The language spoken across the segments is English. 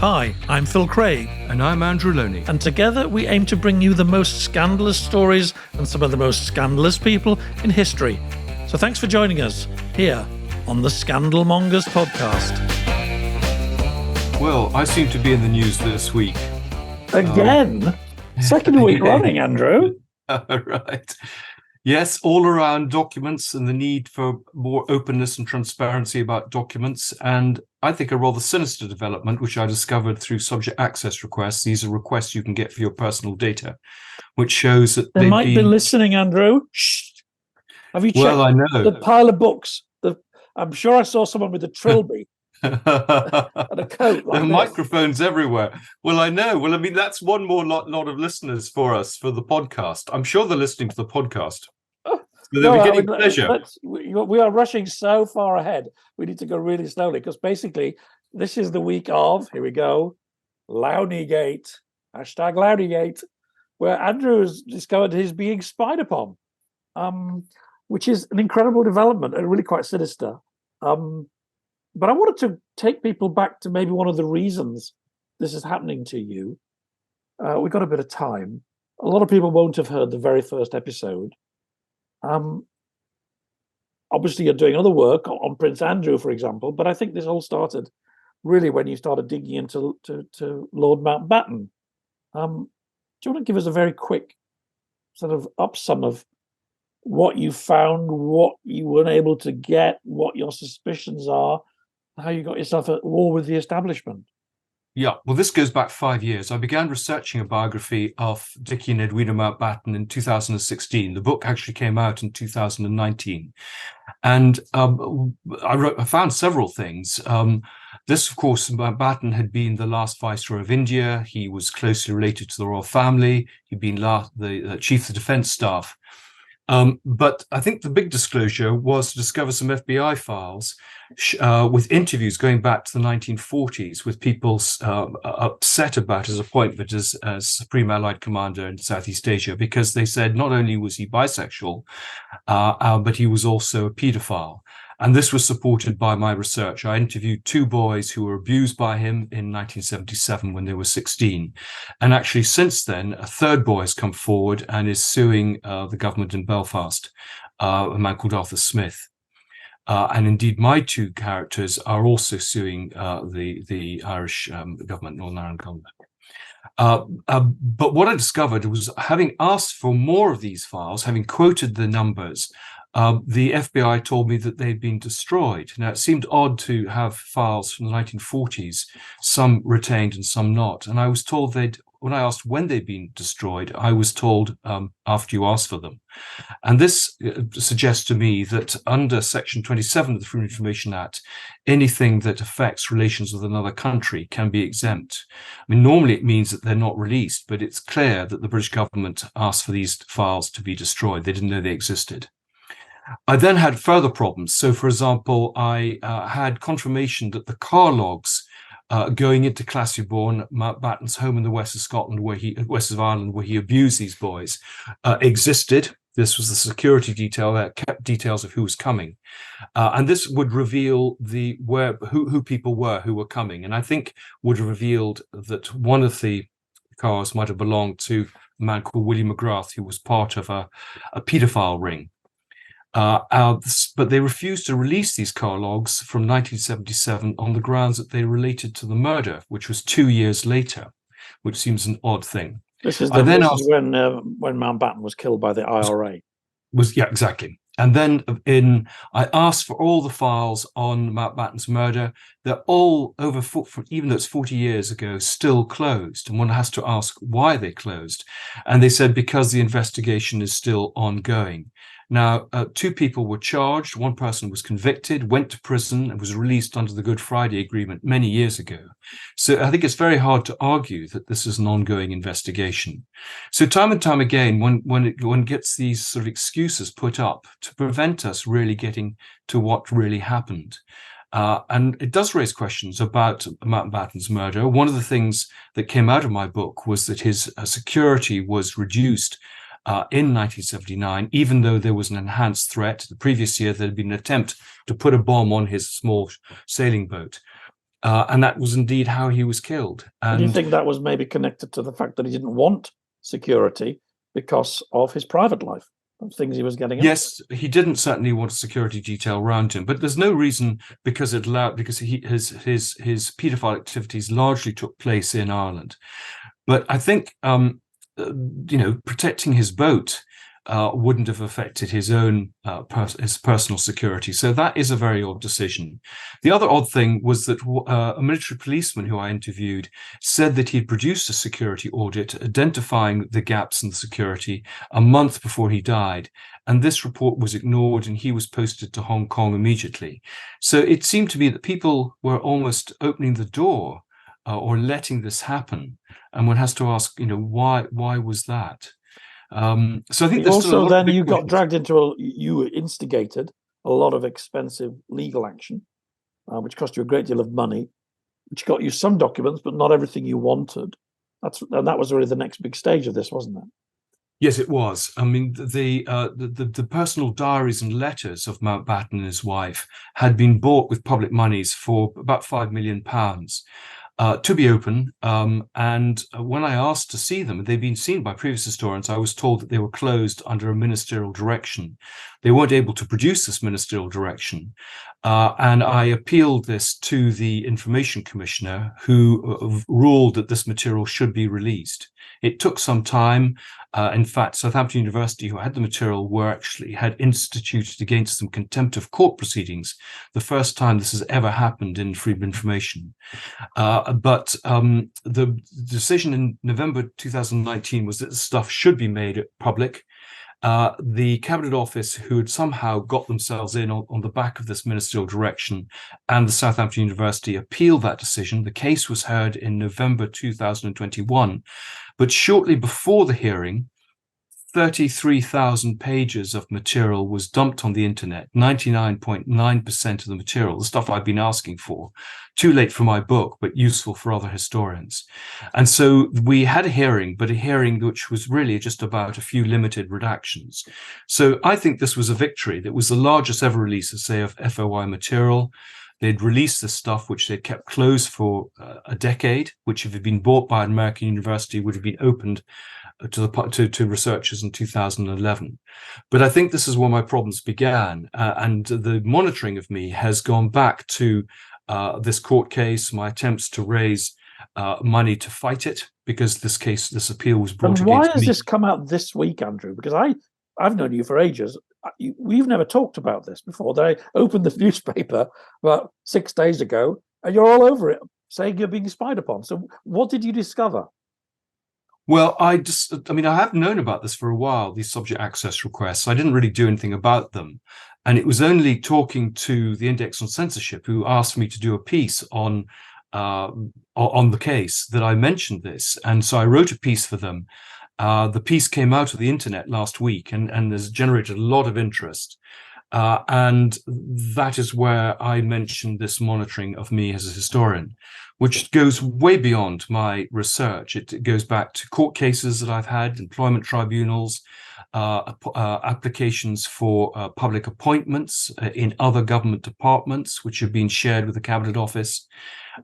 Hi, I'm Phil Craig. And I'm Andrew Loney. And together we aim to bring you the most scandalous stories and some of the most scandalous people in history. So thanks for joining us here on the Scandalmongers podcast. Well, I seem to be in the news this week. Again? Second week running, Andrew. Right. Yes, all around documents and the need for more openness and transparency about documents. And I think a rather sinister development, which I discovered through subject access requests. These are requests you can get for your personal data, which shows that they might be listening, Andrew. Shh. Have you checked I know. the pile of books? I'm sure I saw someone with a trilby. And a coat like there are this. Microphones everywhere. Well, I know. Well, I mean, that's one more lot of listeners for us for the podcast. I'm sure they're listening to the podcast. So they'll be getting pleasure. We are rushing so far ahead. We need to go really slowly because basically this is the week of, here we go, Lowney-gate, #Lowney-gate, where Andrew has discovered he's being spied upon, which is an incredible development and really quite sinister. But I wanted to take people back to maybe one of the reasons this is happening to you. We've got a bit of time. A lot of people won't have heard the very first episode. Obviously, you're doing other work on Prince Andrew, for example, but I think this all started really when you started digging into Lord Mountbatten. Do you want to give us a very quick sort of upsum of what you found, what you weren't able to get, what your suspicions are, how you got yourself at war with the establishment? Yeah, well, this goes back 5 years. I began researching a biography of Dickie and Edwina Mountbatten in 2016. The book actually came out in 2019. And I found several things. This, of course, Mountbatten had been the last Viceroy of India. He was closely related to the royal family. He'd been the Chief of the Defence Staff. But I think the big disclosure was to discover some FBI files with interviews going back to the 1940s with people upset about his appointment as Supreme Allied Commander in Southeast Asia, because they said not only was he bisexual, but he was also a paedophile. And this was supported by my research. I interviewed 2 boys who were abused by him in 1977 when they were 16. And actually, since then, a 3rd boy has come forward and is suing the government in Belfast, a man called Arthur Smith. And indeed, my 2 characters are also suing the Irish government, Northern Ireland government. But what I discovered was, having asked for more of these files, having quoted the numbers, the FBI told me that they'd been destroyed. Now, it seemed odd to have files from the 1940s, some retained and some not. And I was told when I asked when they'd been destroyed, I was told after you asked for them. And this suggests to me that under Section 27 of the Freedom of Information Act, anything that affects relations with another country can be exempt. I mean, normally it means that they're not released, but it's clear that the British government asked for these files to be destroyed. They didn't know they existed. I then had further problems. So, for example, I had confirmation that the car logs going into Classieborne, Mountbatten's home in the west of Scotland, west of Ireland, where he abused these boys, existed. This was the security detail that kept details of who was coming, and this would reveal who people were who were coming, and I think would have revealed that one of the cars might have belonged to a man called William McGrath, who was part of a paedophile ring. But they refused to release these car logs from 1977 on the grounds that they related to the murder, which was 2 years later, which seems an odd thing. This is when Mountbatten was killed by the IRA. Yeah, exactly. And then I asked for all the files on Mountbatten's murder. They're all even though it's 40 years ago, still closed. And one has to ask why they closed. And they said because the investigation is still ongoing. Now, 2 people were charged. One person was convicted, went to prison, and was released under the Good Friday Agreement many years ago. So I think it's very hard to argue that this is an ongoing investigation. So time and time again, when one gets these sort of excuses put up to prevent us really getting to what really happened. And it does raise questions about Mountbatten's murder. One of the things that came out of my book was that his security was reduced in 1979, even though there was an enhanced threat. The previous year, there had been an attempt to put a bomb on his small sailing boat. And that was indeed how he was killed. And do you And think that was maybe connected to the fact that he didn't want security because of his private life, of things he was getting into? yes, he didn't certainly want a security detail around him, but there's no reason because his paedophile activities largely took place in Ireland. But I think protecting his boat wouldn't have affected his own his personal security. So that is a very odd decision. The other odd thing was that a military policeman who I interviewed said that he'd produced a security audit identifying the gaps in the security a month before he died. And this report was ignored and he was posted to Hong Kong immediately. So it seemed to me that people were almost opening the door or letting this happen. And one has to ask, why was that? So I think there's still a Also, lot then of big you got questions. dragged into you instigated a lot of expensive legal action, which cost you a great deal of money, which got you some documents, but not everything you wanted. And that was really the next big stage of this, wasn't it? Yes, it was. I mean, the personal diaries and letters of Mountbatten and his wife had been bought with public monies for about £5 million. To be open. And when I asked to see them, they'd been seen by previous historians. I was told that they were closed under a ministerial direction. They weren't able to produce this ministerial direction. And I appealed this to the Information Commissioner, who ruled that this material should be released. It took some time. In fact, Southampton University, who had the material, had instituted against them contempt of court proceedings, the first time this has ever happened in freedom of information. But the decision in November 2019 was that the stuff should be made public. The Cabinet Office, who had somehow got themselves in on the back of this ministerial direction, and the Southampton University appealed that decision. The case was heard in November 2021. But shortly before the hearing, 33,000 pages of material was dumped on the internet, 99.9% of the material, the stuff I've been asking for. Too late for my book, but useful for other historians. And so we had a hearing, but a hearing which was really just about a few limited redactions. So I think this was a victory. That was the largest ever release, say, of FOI material. They'd released this stuff, which they'd kept closed for a decade, which if it had been bought by an American university would have been opened to researchers in 2011. But I think this is where my problems began. And the monitoring of me has gone back to this court case, my attempts to raise money to fight it, because this appeal was brought And why against has me. this come out this week, Andrew? Because I've known you for ages. We've never talked about this before. I opened the newspaper about 6 days ago, and you're all over it, saying you're being spied upon. So what did you discover? Well, I have known about this for a while, these subject access requests. I didn't really do anything about them. And it was only talking to the Index on Censorship, who asked me to do a piece on the case, that I mentioned this. And so I wrote a piece for them. The piece came out of the internet last week and has generated a lot of interest. And that is where I mentioned this monitoring of me as a historian, which goes way beyond my research. It goes back to court cases that I've had, employment tribunals, applications for public appointments in other government departments, which have been shared with the Cabinet Office,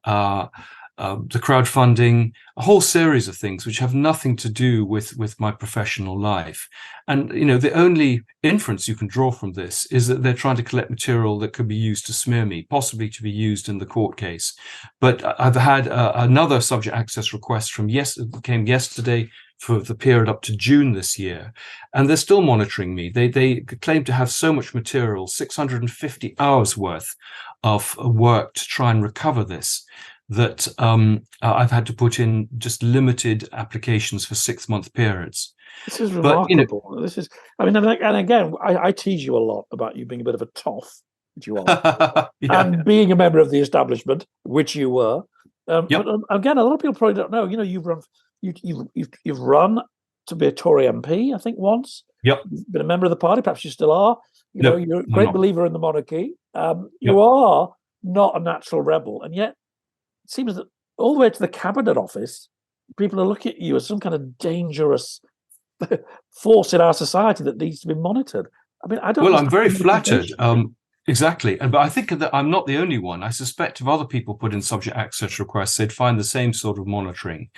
the crowdfunding, a whole series of things which have nothing to do with my professional life. And, the only inference you can draw from this is that they're trying to collect material that could be used to smear me, possibly to be used in the court case. But I've had another subject access request came yesterday for the period up to June this year, and they're still monitoring me. They claim to have so much material, 650 hours worth of work to try and recover this, that I've had to put in just limited applications for 6-month periods. This is remarkable. This is, and again, I tease you a lot about you being a bit of a toff, which you are, yeah. and being a member of the establishment, which you were. Yep. But again, a lot of people probably don't know. You've run to be a Tory MP, I think, once. Yep. You've been a member of the party. Perhaps you still are. No, you're a great believer in the monarchy. You Yep. are not a natural rebel, and yet it seems that all the way to the Cabinet Office, people are looking at you as some kind of dangerous force in our society that needs to be monitored. I mean, I don't. Well, I'm very flattered. Exactly. But I think that I'm not the only one. I suspect if other people put in subject access requests, they'd find the same sort of monitoring.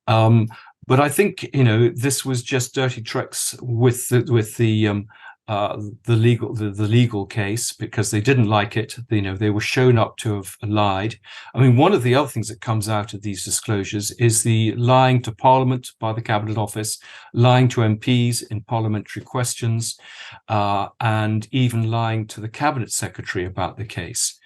Um, but I think, this was just dirty tricks with the legal case, because they didn't like it. They were shown up to have lied. I mean, one of the other things that comes out of these disclosures is the lying to Parliament by the Cabinet Office, lying to MPs in parliamentary questions, and even lying to the Cabinet Secretary about the case.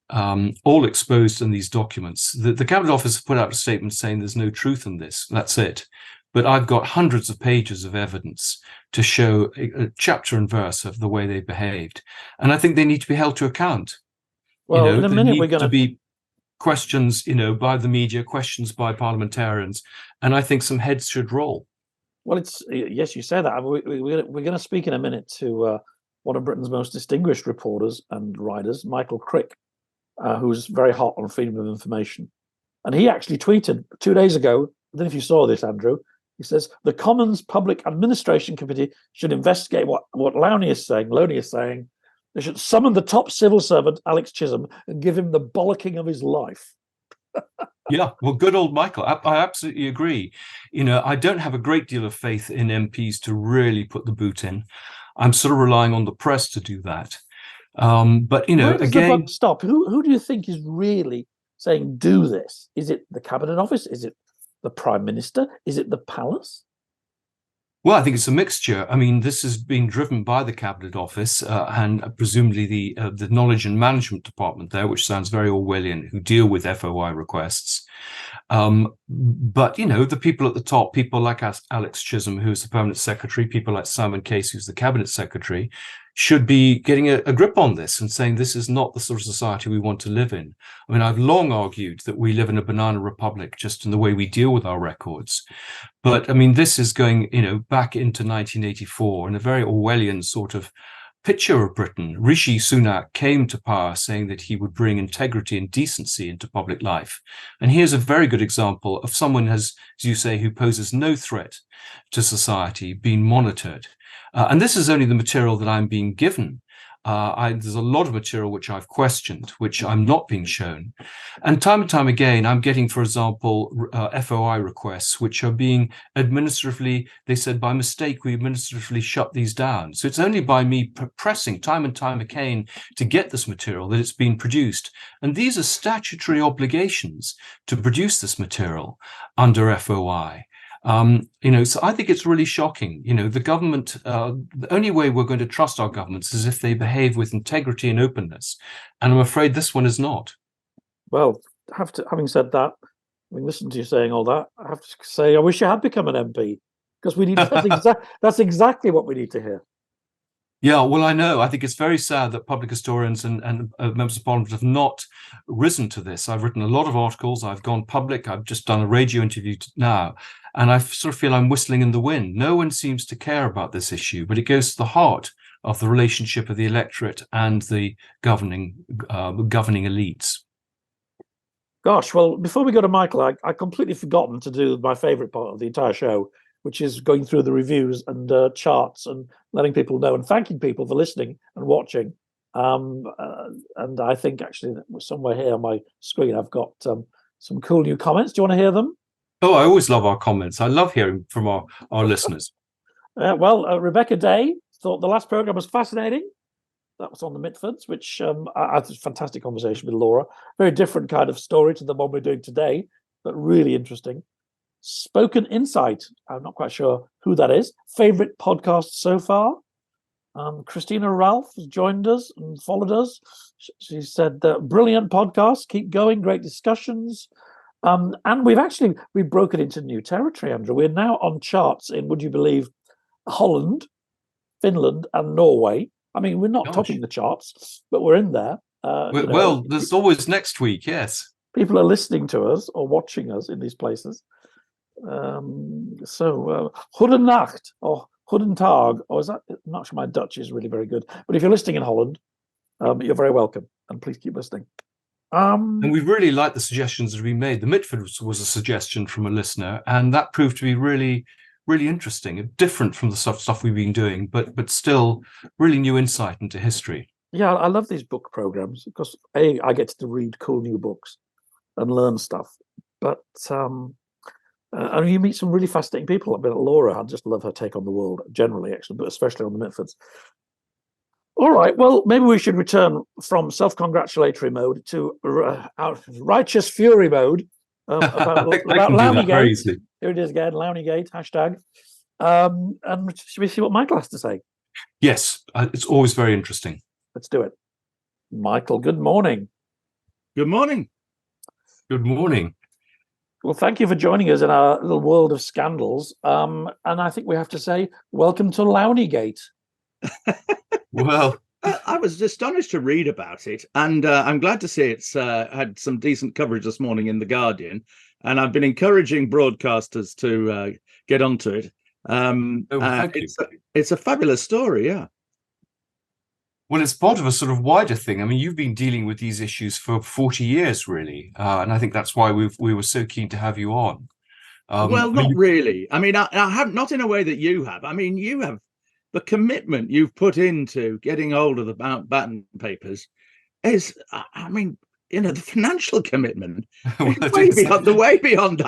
All exposed in these documents. The Cabinet Office put out a statement saying there's no truth in this. That's it. But I've got hundreds of pages of evidence to show a chapter and verse of the way they behaved. And I think they need to be held to account. Well, in a there minute, we're need going to be questions, by the media, questions by parliamentarians. And I think some heads should roll. Well, yes, you say that. We're going to speak in a minute to one of Britain's most distinguished reporters and writers, Michael Crick, who's very hot on freedom of information. And he actually tweeted 2 days ago, I don't know if you saw this, Andrew. He says, the Commons Public Administration Committee should investigate what Lowney is saying. They should summon the top civil servant, Alex Chisholm, and give him the bollocking of his life. Yeah, well, good old Michael. I absolutely agree. I don't have a great deal of faith in MPs to really put the boot in. I'm sort of relying on the press to do that. But, where does again, the buck stop? Who do you think is really saying do this? Is it the Cabinet Office? Is it the Prime Minister? Is it the Palace? Well, I think it's a mixture. I mean, this has been driven by the Cabinet Office and presumably the Knowledge and Management Department there, which sounds very Orwellian, who deal with FOI requests. But, the people at the top, people like Alex Chisholm, who's the Permanent Secretary, people like Simon Case, who's the Cabinet Secretary, should be getting a grip on this and saying this is not the sort of society we want to live in. I mean, I've long argued that we live in a banana republic just in the way we deal with our records. But I mean, this is going, back into 1984 in a very Orwellian sort of picture of Britain. Rishi Sunak came to power saying that he would bring integrity and decency into public life. And here's a very good example of someone, as you say, who poses no threat to society, being monitored. And this is only the material that I'm being given. There's a lot of material which I've questioned, which I'm not being shown. And time again, I'm getting, for example, FOI requests, which are being administratively, they said, by mistake, we administratively shut these down. So it's only by me pressing time and time again to get this material that it's been produced. And these are statutory obligations to produce this material under FOI. So I think it's really shocking. The government, the only way we're going to trust our governments is if they behave with integrity and openness. And I'm afraid this one is not. Well, having said that, having listened to you saying all that, I have to say I wish you had become an MP, because we need that's exactly what we need to hear. Yeah, well, I know. I think it's very sad that public historians and members of Parliament have not risen to this. I've written a lot of articles. I've gone public. I've just done a radio interview now. And I sort of feel I'm whistling in the wind. No one seems to care about this issue, but it goes to the heart of the relationship of the electorate and the governing elites. Gosh, well, before we go to Michael, I completely forgotten to do my favourite part of the entire show, which is going through the reviews and charts and letting people know and thanking people for listening and watching. And I think actually somewhere here on my screen, I've got some cool new comments. Do you want to hear them? Oh, I always love our comments. I love hearing from our listeners. Rebecca Day thought the last programme was fascinating. That was on the Mitfords, which I had a fantastic conversation with Laura. Very different kind of story to the one we're doing today, but really interesting. Spoken Insight. I'm not quite sure who that is. Favorite podcast so far. Christina Ralph has joined us and followed us. She said, brilliant podcast. Keep going. Great discussions. And we've broken into new territory, Andrew. We're now on charts in, would you believe, Holland, Finland, and Norway. I mean, we're not topping the charts, but we're in there. There's always next week, yes. People are listening to us or watching us in these places. Goedenacht or Goedentag, or is that? I'm not sure my Dutch is really very good. But if you're listening in Holland, you're very welcome, and please keep listening. And we really like the suggestions that we made. The Mitford was a suggestion from a listener, and that proved to be really, really interesting, different from the stuff we've been doing, but still really new insight into history. Yeah, I love these book programs because I get to read cool new books and learn stuff. But and you meet some really fascinating people. I mean, Laura, I just love her take on the world generally, actually, but especially on the Mitfords. All right, well, maybe we should return from self-congratulatory mode to righteous fury mode about I can do that very Lowney-gate. easily. Here it is again, Lowney-gate, hashtag. And should we see what Michael has to say? Yes, it's always very interesting. Let's do it. Michael, good morning. Good morning. Good morning. Well, thank you for joining us in our little world of scandals. And I think we have to say, welcome to Lowney-gate. Well, I was astonished to read about it, and I'm glad to see it's had some decent coverage this morning in The Guardian. And I've been encouraging broadcasters to get onto it. It's a fabulous story, yeah. Well, it's part of a sort of wider thing. I mean, you've been dealing with these issues for 40 years, really. And I think that's why we were so keen to have you on. Well, not really. I mean, I have not in a way that you have. I mean, you have the commitment you've put into getting hold of the Mountbatten papers is, I mean, the financial commitment Well, way beyond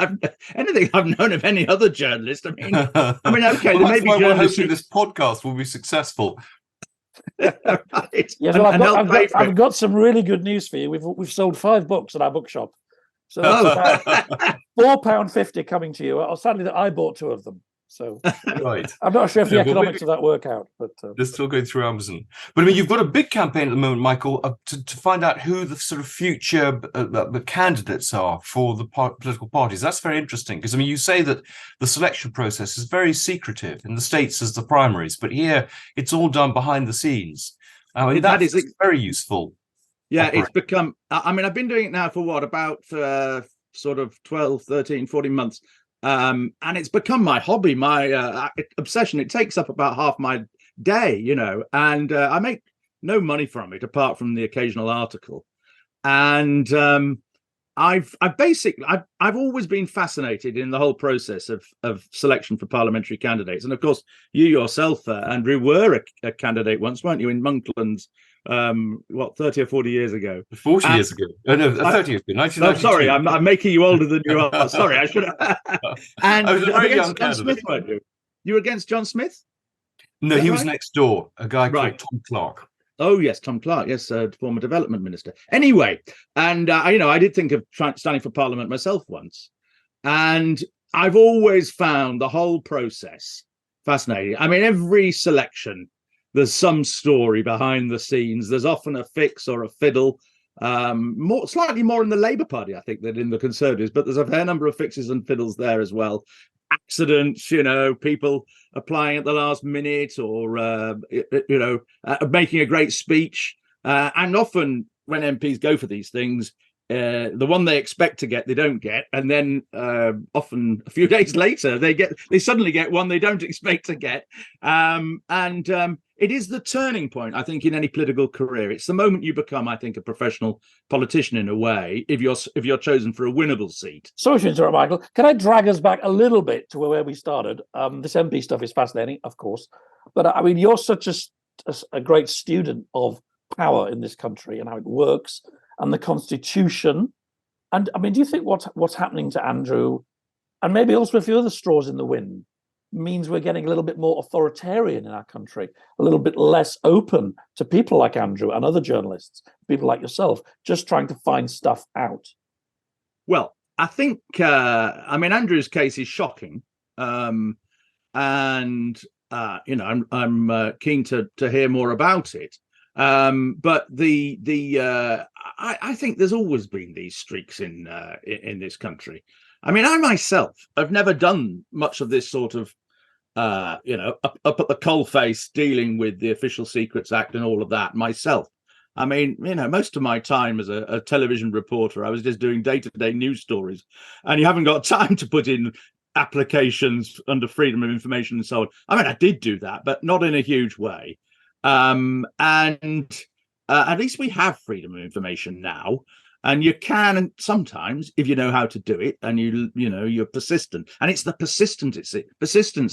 anything I've known of any other journalist. I mean, okay, well, there may be journalists. journalists. Hopefully, this podcast will be successful. Yes, well, I've got some really good news for you. We've sold 5 books at our bookshop, so that's £4.50 coming to you. Sadly, that I bought 2 of them. So right, I'm not sure if the economics of that work out, but they're still going through Amazon. But I mean, you've got a big campaign at the moment, Michael, to find out who the sort of future the candidates are for the political parties. That's very interesting because I mean, you say that the selection process is very secretive in the States as the primaries, but here it's all done behind the scenes. I mean, that is very useful. Yeah, it's become. I mean, I've been doing it now for what, about sort of 12, 13, 14 months. And it's become my hobby, my obsession. It takes up about half my day, and I make no money from it apart from the occasional article. And I've always been fascinated in the whole process of selection for parliamentary candidates. And of course, you yourself, Andrew, were a candidate once, weren't you, in Monklands? 30 or 40 years ago? 40 years ago. Oh, no, 30 years ago. 1992. No, sorry, I'm making you older than you are. Sorry, I should have. And I was a very young John Smith, weren't you? You were against John Smith? No, he was next door, a guy called Tom Clark. Oh, yes, Tom Clark, yes, former development minister. Anyway, and I did think of standing for Parliament myself once. And I've always found the whole process fascinating. I mean, every selection, there's some story behind the scenes. There's often a fix or a fiddle, slightly more in the Labour Party, I think, than in the Conservatives, but there's a fair number of fixes and fiddles there as well. Accidents, people applying at the last minute or, making a great speech. And often when MPs go for these things, the one they expect to get, they don't get. And then often a few days later, they suddenly get one they don't expect to get. It is the turning point, I think, in any political career. It's the moment you become, I think, a professional politician in a way, if you're chosen for a winnable seat. Sorry to interrupt, Michael. Can I drag us back a little bit to where we started? This MP stuff is fascinating, of course, but I mean, you're such a great student of power in this country and how it works and the Constitution. And I mean, do you think what's happening to Andrew, and maybe also a few other straws in the wind, means we're getting a little bit more authoritarian in our country, a little bit less open to people like Andrew and other journalists, people like yourself, just trying to find stuff out? Well, I think, Andrew's case is shocking. I'm keen to hear more about it. But I think there's always been these streaks in this country. I mean, I myself have never done much of this sort of, up at the coalface dealing with the Official Secrets Act and all of that myself. I mean, most of my time as a television reporter, I was just doing day-to-day news stories, and you haven't got time to put in applications under freedom of information and so on. I mean, I did do that, but not in a huge way. And at least we have freedom of information now. And you can sometimes, if you know how to do it, and you're persistent. And it's the persistence,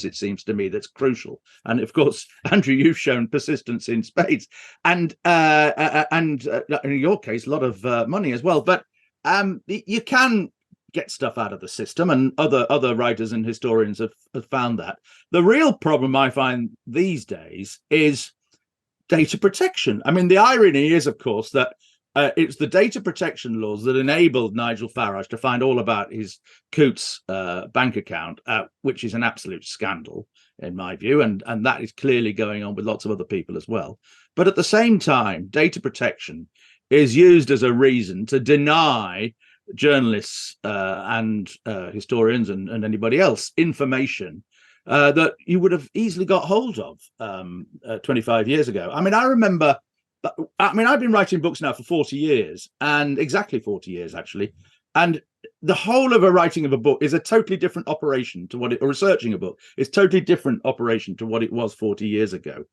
it seems to me, that's crucial. And of course, Andrew, you've shown persistence in spades, and in your case, a lot of money as well. But you can get stuff out of the system, and other writers and historians have found that. The real problem I find these days is data protection. I mean, the irony is, of course, that it's the data protection laws that enabled Nigel Farage to find all about his Coutts bank account, which is an absolute scandal in my view, and that is clearly going on with lots of other people as well. But at the same time, data protection is used as a reason to deny journalists and historians and anybody else information that you would have easily got hold of 25 years ago. I mean, I remember, I've been writing books now for 40 years, and exactly 40 years, actually. And the whole of writing of a book is a totally different operation to or researching a book is totally different operation to what it was 40 years ago.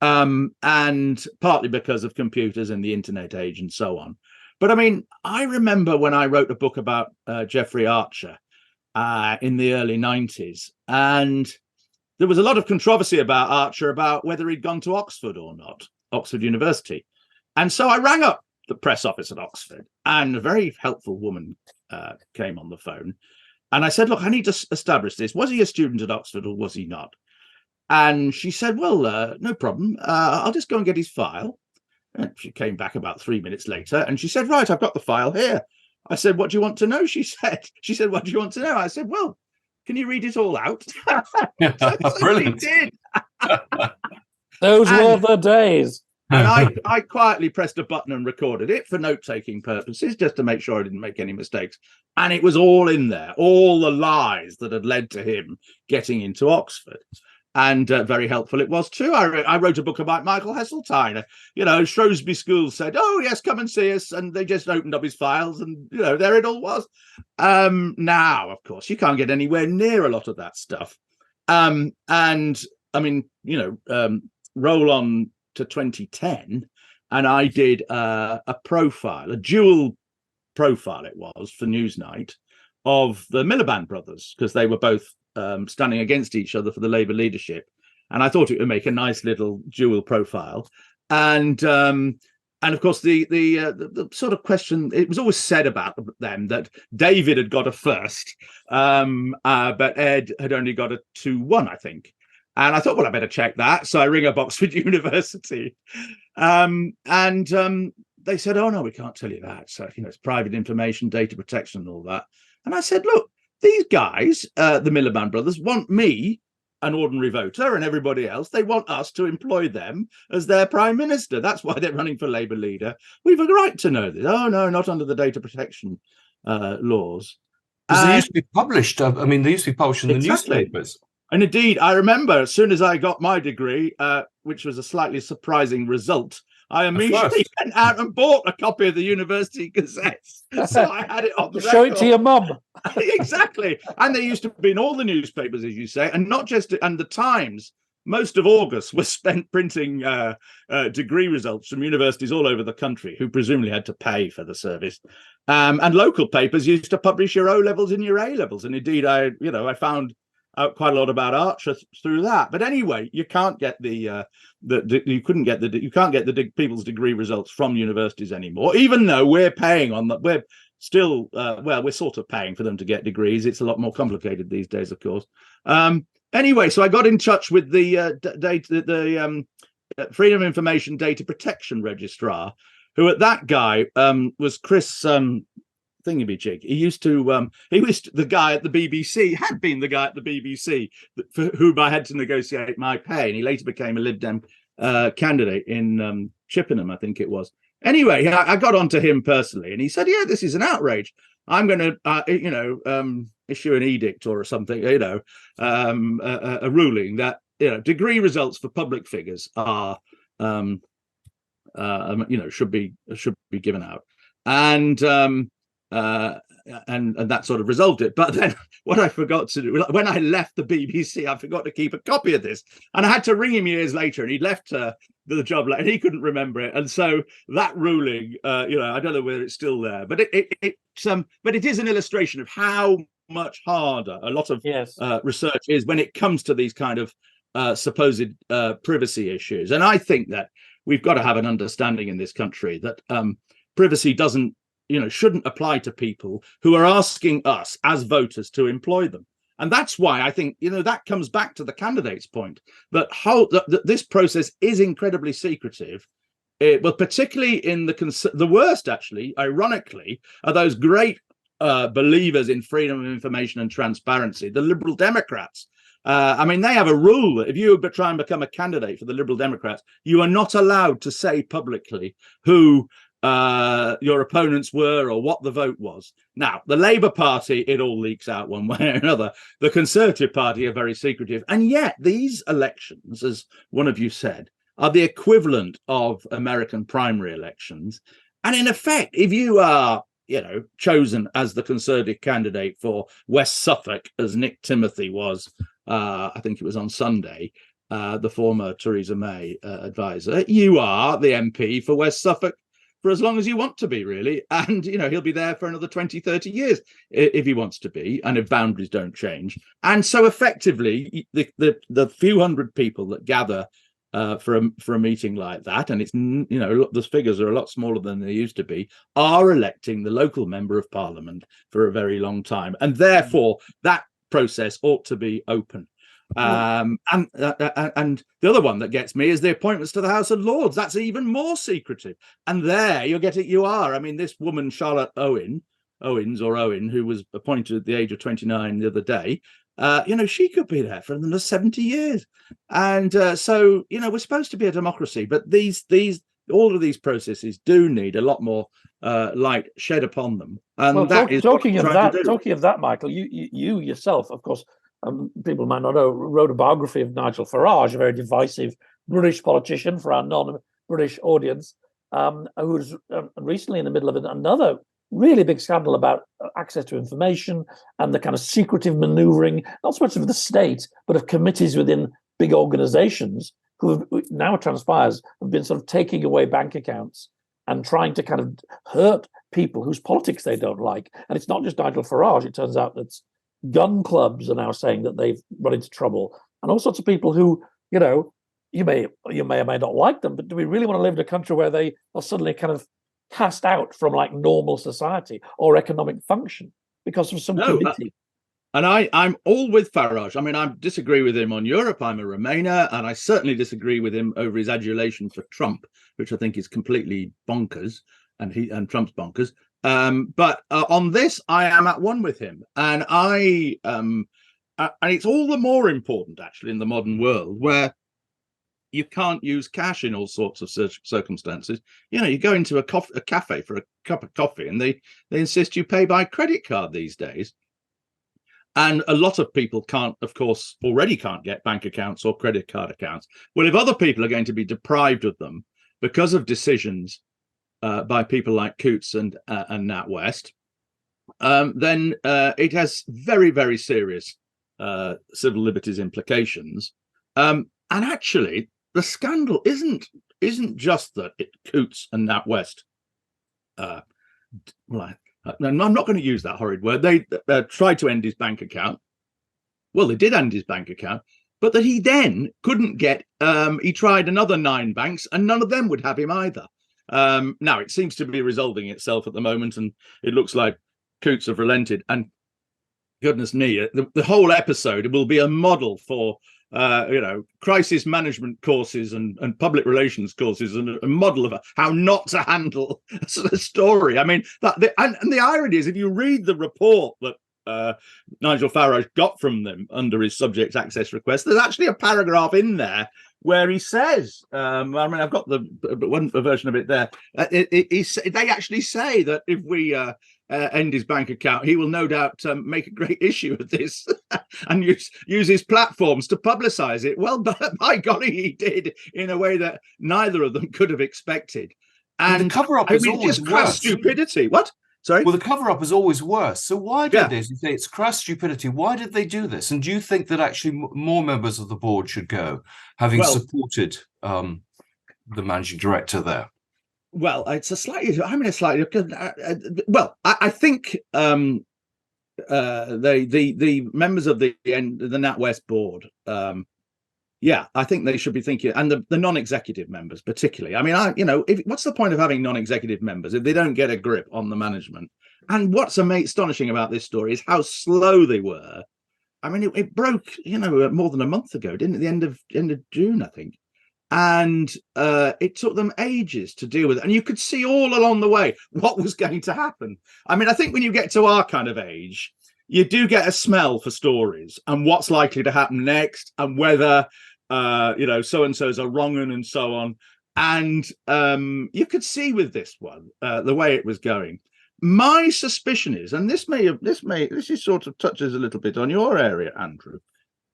And partly because of computers and the internet age and so on. But I mean, I remember when I wrote a book about Jeffrey Archer in the early 90s, and there was a lot of controversy about Archer, about whether he'd gone to Oxford or not, Oxford University. And so I rang up the press office at Oxford, and a very helpful woman came on the phone. And I said, look, I need to establish this. Was he a student at Oxford or was he not? And she said, well, no problem. I'll just go and get his file. And she came back about 3 minutes later, and she said, right, I've got the file here. I said, what do you want to know? She said, what do you want to know? I said, well, can you read it all out? Brilliant. She did. Those were the days. And I quietly pressed a button and recorded it for note-taking purposes, just to make sure I didn't make any mistakes. And it was all in there, all the lies that had led to him getting into Oxford. And very helpful it was too. I wrote a book about Michael Heseltine. Shrewsbury School said, "Oh yes, come and see us," and they just opened up his files, and there it all was. Now, of course, you can't get anywhere near a lot of that stuff. And I mean, roll on to 2010, and I did a profile, a dual profile it was for Newsnight, of the Miliband brothers, because they were both standing against each other for the Labour leadership, and I thought it would make a nice little dual profile. And of course the sort of question, it was always said about them that David had got a first, but Ed had only got a 2-1, I think. And I thought, well, I better check that. So I ring up Oxford University, and they said, oh no, we can't tell you that. So it's private information, data protection, and all that. And I said, look, these guys, the Miliband brothers, want me, an ordinary voter, and everybody else, they want us to employ them as their prime minister. That's why they're running for Labour leader. We've a right to know this. Oh, no, not under the data protection laws. Because they used to be published. They used to be published in the Exactly. newspapers. And indeed, I remember as soon as I got my degree, which was a slightly surprising result, I immediately went out and bought a copy of the University Gazette. So I had it on the Show it to your mum. Exactly. And they used to be in all the newspapers, as you say, and not just, and the Times, most of August was spent printing degree results from universities all over the country, who presumably had to pay for the service. And local papers used to publish your O levels and your A levels. And indeed, I found out quite a lot about Archer through that. But anyway, you can't get the people's degree results from universities anymore, even though we're paying on that. We're still we're sort of paying for them to get degrees. It's a lot more complicated these days, of course. Anyway, so I got in touch with the Freedom of Information Data Protection Registrar, who that guy was Chris Thingamajig. He was the guy at the BBC, had been the guy at the BBC for whom I had to negotiate my pay, and he later became a Lib Dem candidate in Chippenham, I think it was. Anyway, I got onto him personally, and he said, yeah, this is an outrage. I'm going to issue an edict or something, a ruling that degree results for public figures are should be given out, and that sort of resolved it. But then what I forgot to do, when I left the BBC, I forgot to keep a copy of this, and I had to ring him years later, and he'd left the the job, and he couldn't remember it, and so that ruling, I don't know whether it's still there, but it is an illustration of how much harder a lot of research is when it comes to these kind of supposed privacy issues. And I think that we've got to have an understanding in this country that privacy shouldn't apply to people who are asking us as voters to employ them. And that's why I think, that comes back to the candidate's point, that this process is incredibly secretive. Well, particularly in the worst, actually, ironically, are those great believers in freedom of information and transparency, the Liberal Democrats. They have a rule that if you try and become a candidate for the Liberal Democrats, you are not allowed to say publicly who your opponents were or what the vote was. Now, the Labour Party, it all leaks out one way or another. The Conservative Party are very secretive. And yet these elections, as one of you said, are the equivalent of American primary elections. And in effect, if you are chosen as the Conservative candidate for West Suffolk, as Nick Timothy was, I think it was on Sunday, the former Theresa May advisor, you are the MP for West Suffolk for as long as you want to be, really. And, he'll be there for another 20, 30 years if he wants to be, and if boundaries don't change. And so effectively, the few hundred people that gather for a meeting like that, and it's, the figures are a lot smaller than they used to be, are electing the local member of parliament for a very long time. And therefore, that process ought to be open. And the other one that gets me is the appointments to the House of Lords. That's even more secretive. And there you are. This woman, Charlotte Owen, who was appointed at the age of 29 the other day, she could be there for another 70 years. And so, we're supposed to be a democracy, but all of these processes do need a lot more light shed upon them. And talking of that, Michael, you yourself, of course, people might not know, wrote a biography of Nigel Farage, a very divisive British politician for our non-British audience, who's recently in the middle of another really big scandal about access to information and the kind of secretive maneuvering, not so much of the state, but of committees within big organizations who now transpires have been sort of taking away bank accounts and trying to kind of hurt people whose politics they don't like. And it's not just Nigel Farage. It turns out that gun clubs are now saying that they've run into trouble, and all sorts of people who, you may or may not like them, but do we really want to live in a country where they are suddenly kind of cast out from like normal society or economic function because of some committee? And I'm all with Farage. I disagree with him on Europe. I'm a Remainer, and I certainly disagree with him over his adulation for Trump, which I think is completely bonkers, and Trump's bonkers. But on this, I am at one with him, and and it's all the more important actually in the modern world where you can't use cash in all sorts of circumstances. You go into a cafe for a cup of coffee, and they insist you pay by credit card these days. And a lot of people already can't get bank accounts or credit card accounts. Well, if other people are going to be deprived of them because of decisions by people like Coutts and NatWest, then it has very, very serious civil liberties implications. And actually, the scandal isn't just that Coutts and NatWest. I'm not going to use that horrid word. They tried to end his bank account. Well, they did end his bank account, but that he then couldn't get. He tried another 9 banks, and none of them would have him either. Now it seems to be resolving itself at the moment, and it looks like Coutts have relented. And goodness me, the whole episode will be a model for crisis management courses and public relations courses, and a model of how not to handle a story. And the irony is, if you read the report that Nigel Farage got from them under his subject access request, there's actually a paragraph in there where he says, I've got the one version of it there. They actually say that if we end his bank account, he will no doubt make a great issue of this and use his platforms to publicize it. Well, by golly, he did in a way that neither of them could have expected. And the cover-up is always just crass stupidity. What? Sorry? Well, the cover-up is always worse. So why did this? You say it's crass stupidity. Why did they do this? And do you think that actually more members of the board should go, having supported the managing director there? Well, it's a slightly. I mean, a slightly. Well, I think the members of the NatWest board. Yeah, I think they should be thinking, and the non-executive members particularly. I mean, what's the point of having non-executive members if they don't get a grip on the management? And what's astonishing about this story is how slow they were. I mean, it broke, more than a month ago, didn't it? The end of June, I think. And it took them ages to deal with it. And you could see all along the way what was going to happen. I mean, I think when you get to our kind of age, you do get a smell for stories and what's likely to happen next, and whether so-and-so's are wrong and so on. And you could see with this one the way it was going. My suspicion is, and this is sort of touches a little bit on your area, Andrew.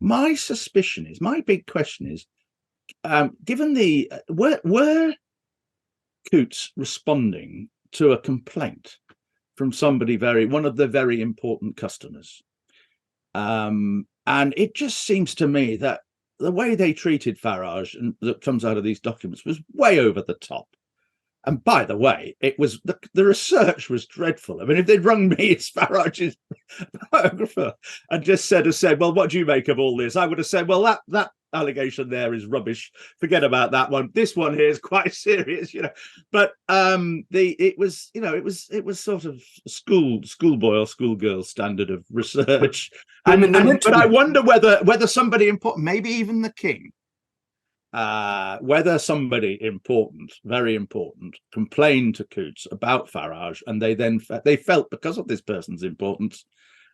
My suspicion is, my big question is, given the were Coutts responding to a complaint from one of the very important customers, and it just seems to me that the way they treated Farage, and that comes out of these documents, was way over the top. And by the way, it was the research was dreadful. I mean, if they'd rung me as Farage's biographer and just said, well, what do you make of all this? I would have said, well, that allegation there is rubbish. Forget about that one. This one here is quite serious, But it was sort of schoolboy or schoolgirl standard of research. But I wonder whether somebody important, maybe even the king, whether somebody important, very important, complained to Coutts about Farage, and they felt, because of this person's importance.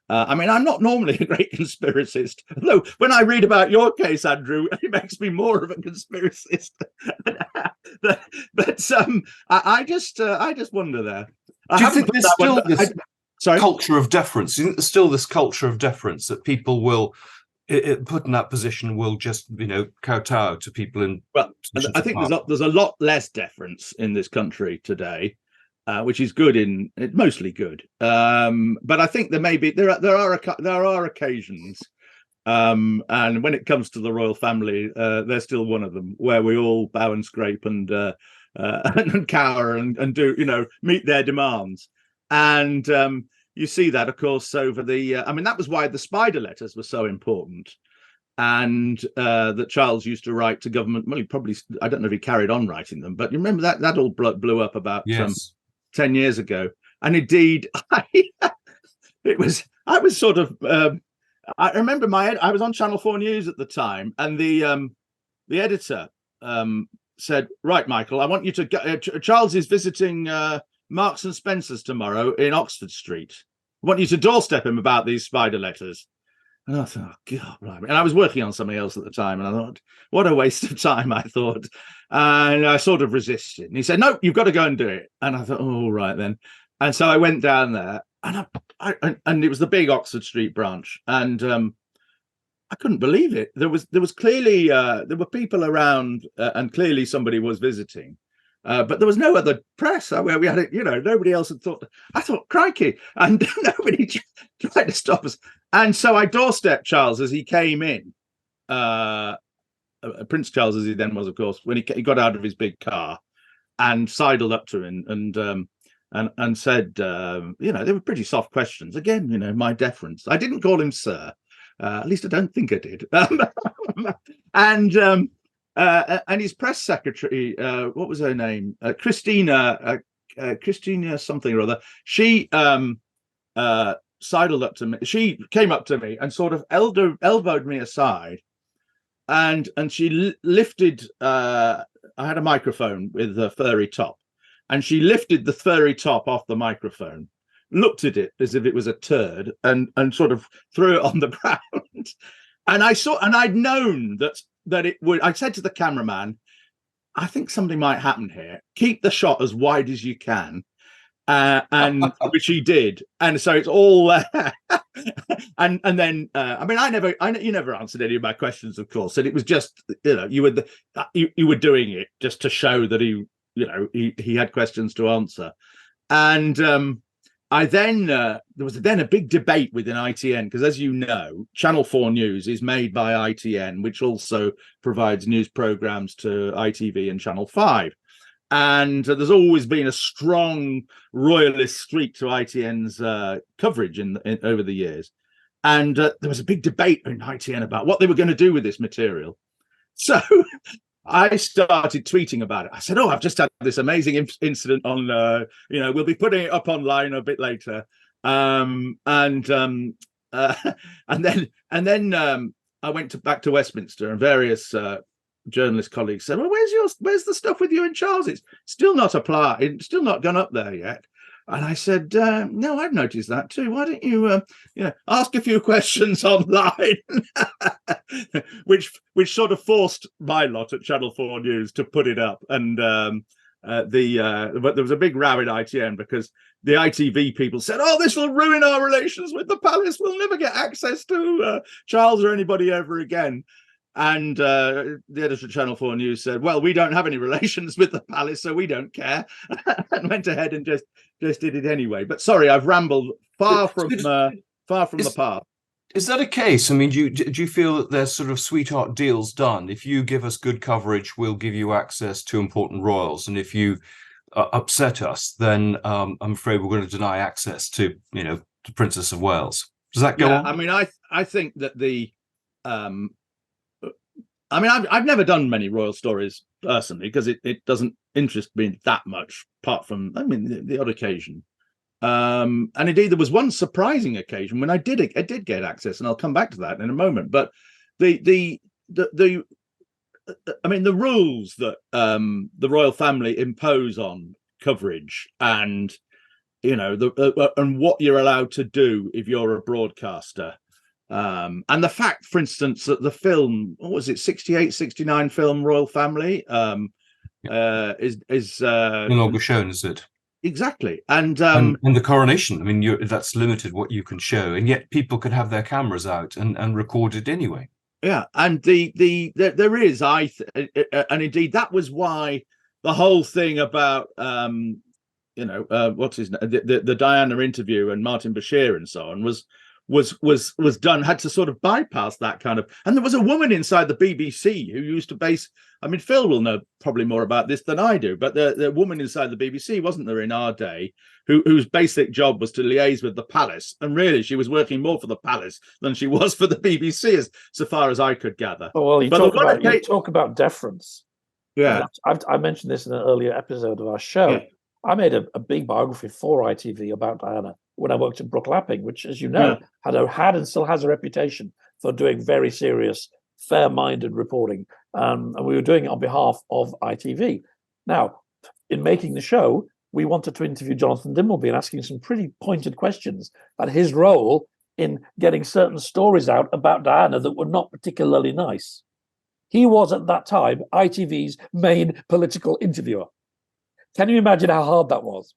I mean, I'm not normally a great conspiracist, though when I read about your case, Andrew, it makes me more of a conspiracist. but I just wonder there. Do you think there's still this culture of deference? Do you think there's still this culture of deference that people will, put in that position, will just kowtow to people in? Well, I think there's a lot less deference in this country today, which is good. It's mostly good, but I think there are occasions, and when it comes to the royal family, there's still one of them where we all bow and scrape and cower and do meet their demands. And you see that, of course, over the. I mean, that was why the spider letters were so important, and that Charles used to write to government. Well, I don't know if he carried on writing them, but you remember that all blew up about 10 years ago. And indeed, I was sort of. I remember I was on Channel 4 News at the time, and the editor said, "Right, Michael, I want you to go. Charles is visiting Marks and Spencer's tomorrow in Oxford Street. I want you to doorstep him about these spider letters." And I thought, oh, God, right. And I was working on something else at the time, and I thought, what a waste of time, I thought. And I sort of resisted. And he said, "No, you've got to go and do it." And I thought, oh, right then. And so I went down there, and and it was the big Oxford Street branch, and I couldn't believe it. There was clearly there were people around, and clearly somebody was visiting. But there was no other press where we had it, nobody else had thought. I thought, crikey, and nobody tried to stop us. And so I doorstepped Charles as he came in, Prince Charles as he then was, of course, when he got out of his big car, and sidled up to him and said, they were pretty soft questions. Again, my deference. I didn't call him sir, at least I don't think I did. And his press secretary, what was her name? Christina something or other. She sidled up to me. She came up to me and sort of elbowed me aside, and she lifted. I had a microphone with a furry top, and she lifted the furry top off the microphone, looked at it as if it was a turd, and sort of threw it on the ground. And I'd known that it would. I said to the cameraman, "I think something might happen here. Keep the shot as wide as you can," and which he did. And so it's all there. and then you never answered any of my questions, of course. And it was just you were doing it just to show that he had questions to answer. And I then there was then a big debate within ITN because, as you know, Channel 4 News is made by ITN, which also provides news programs to ITV and Channel 5. And there's always been a strong royalist streak to ITN's coverage in over the years. And there was a big debate in ITN about what they were going to do with this material. So I started tweeting about it. I said, "Oh, I've just had this amazing incident on, we'll be putting it up online a bit later." And then I went back to Westminster, and various journalist colleagues said, "Well, where's the stuff with you and Charles? It's still not applied. It's still not gone up there yet." And I said, "No, I've noticed that too. Why don't you, ask a few questions online?" which sort of forced my lot at Channel 4 News to put it up. And but there was a big row in ITN because the ITV people said, "Oh, this will ruin our relations with the palace. We'll never get access to Charles or anybody ever again." And the editor of Channel 4 News said, "Well, we don't have any relations with the palace, so we don't care," and went ahead and just did it anyway. But sorry, I've rambled far from the path. Is that a case? I mean, do you feel that there's sort of sweetheart deals done? If you give us good coverage, we'll give you access to important royals, and if you upset us, then I'm afraid we're going to deny access to the Princess of Wales. Does that go on? I mean, I think that I've never done many royal stories personally because it doesn't interest me that much, apart from the odd occasion. And indeed, there was one surprising occasion when I did get access, and I'll come back to that in a moment. But the rules that the royal family impose on coverage, and and what you're allowed to do if you're a broadcaster. And the fact, for instance, that the film, what was it, 68, 69 film Royal Family is no longer shown, is it? Exactly. And the coronation, I mean, that's limited what you can show, and yet people could have their cameras out and record it anyway. Yeah, and there is, and indeed that was why the whole thing about what's his name, the Diana interview and Martin Bashir and so on was done, had to sort of bypass that kind of. And there was a woman inside the BBC who used to base, Phil will know probably more about this than I do, but the woman inside the BBC, wasn't there, in our day, whose basic job was to liaise with the palace, and really she was working more for the palace than she was for the BBC, so far as I could gather. Oh, well, you talk about deference. Yeah, I mentioned this in an earlier episode of our show. Yeah. I made a big biography for ITV about Diana when I worked at Brook Lapping, which, as you know, had and still has a reputation for doing very serious, fair-minded reporting. And we were doing it on behalf of ITV. Now, in making the show, we wanted to interview Jonathan Dimbleby and asking some pretty pointed questions about his role in getting certain stories out about Diana that were not particularly nice. He was, at that time, ITV's main political interviewer. Can you imagine how hard that was?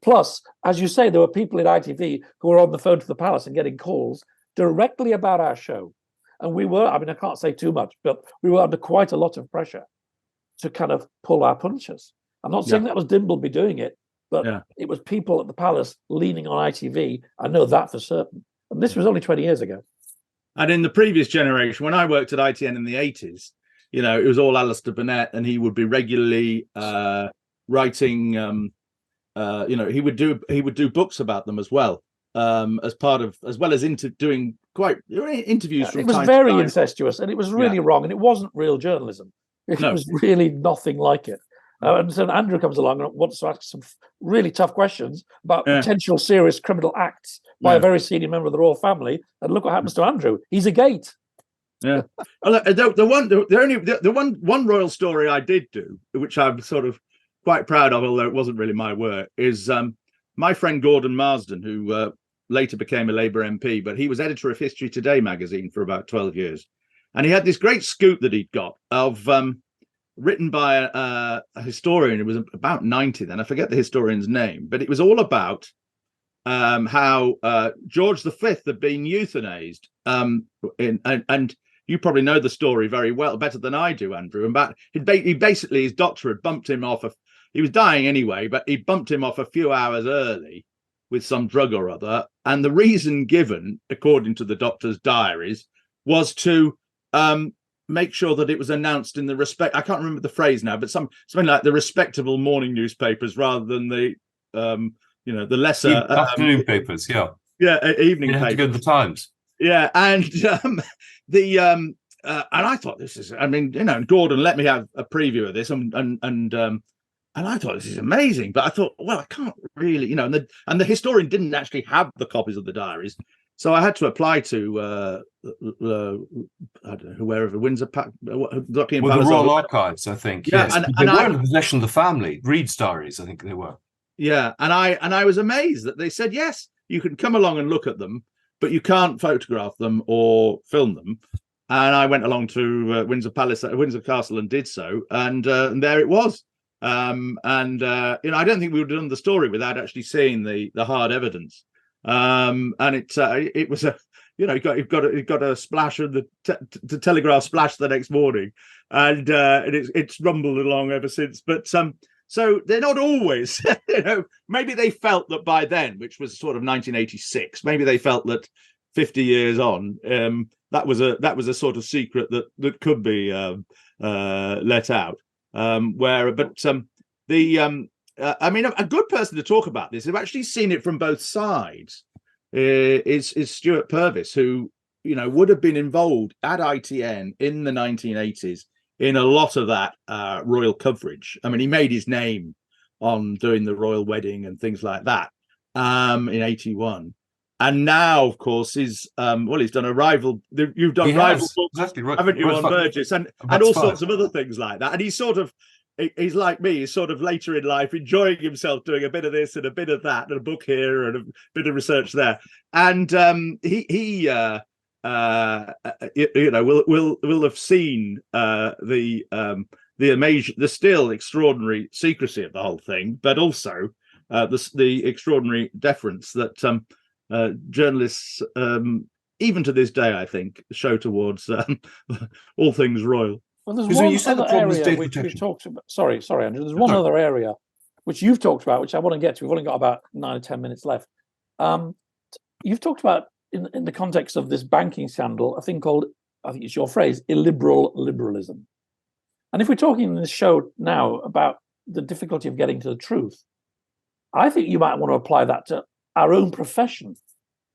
Plus, as you say, there were people at ITV who were on the phone to the palace and getting calls directly about our show. And we were, I can't say too much, but we were under quite a lot of pressure to kind of pull our punches. I'm not saying that was Dimbleby doing it, but it was people at the palace leaning on ITV. I know that for certain. And this was only 20 years ago. And in the previous generation, when I worked at ITN in the 80s, it was all Alistair Burnett, and he would be regularly writing he would do books about them as well, as well as doing quite interviews from time to time. It was very incestuous, and it was really wrong, and it wasn't real journalism. It was really nothing like it. And so Andrew comes along and wants to ask some really tough questions about potential serious criminal acts by a very senior member of the royal family, and look what happens to Andrew. He's a gate. Yeah. The one royal story I did do, which I'm sort of quite proud of, although it wasn't really my work, is my friend Gordon Marsden, who later became a Labour MP, but he was editor of History Today magazine for about 12 years. And he had this great scoop that he'd got of written by a historian who was about 90 then. I forget the historian's name, but it was all about how George V had been euthanized. And you probably know the story very well, better than I do, Andrew. And he basically, his doctor had bumped him off. He was dying anyway, but he bumped him off a few hours early with some drug or other. And the reason given, according to the doctor's diaries, was to make sure that it was announced in the I can't remember the phrase now, but something like the respectable morning newspapers rather than the the lesser afternoon papers. Evening you have papers. to go to the Times. And and I thought, this is, Gordon let me have a preview of this, and I thought, this is amazing. But I thought, well, I can't really, and the historian didn't actually have the copies of the diaries. So I had to apply to I don't know, wherever, Windsor, the Royal Archives, I think. Yeah, yes, they were in the possession of the family. Reed's diaries, I think they were. Yeah, and I was amazed that they said, yes, you can come along and look at them, but you can't photograph them or film them. And I went along to Windsor Castle and did so, and there it was. I don't think we would have done the story without actually seeing the hard evidence. And it was a, you've got a splash of the Telegraph splash the next morning, and it's rumbled along ever since. But so they're not always, maybe they felt that by then, which was sort of 1986, maybe they felt that 50 years on, that was a sort of secret that could be let out. A good person to talk about this, who've actually seen it from both sides, is Stuart Purvis, who would have been involved at ITN in the 1980s in a lot of that royal coverage. I mean, he made his name on doing the royal wedding and things like that in 81. And now, of course, he's done a rival. You've done rival books, exactly, right, haven't you, on Burgess, and all sorts of other things like that. And he's like me. He's sort of later in life enjoying himself doing a bit of this and a bit of that, and a book here and a bit of research there. And he will have seen the still extraordinary secrecy of the whole thing, but also the extraordinary deference that journalists, even to this day, I think, show towards all things royal. Well, there's one other area which we've talked about. Sorry, Andrew. There's one other area which you've talked about, which I want to get to. We've only got about 9 or 10 minutes left. You've talked about, in the context of this banking scandal, a thing called, I think it's your phrase, illiberal liberalism. And if we're talking in this show now about the difficulty of getting to the truth, I think you might want to apply that to our own profession.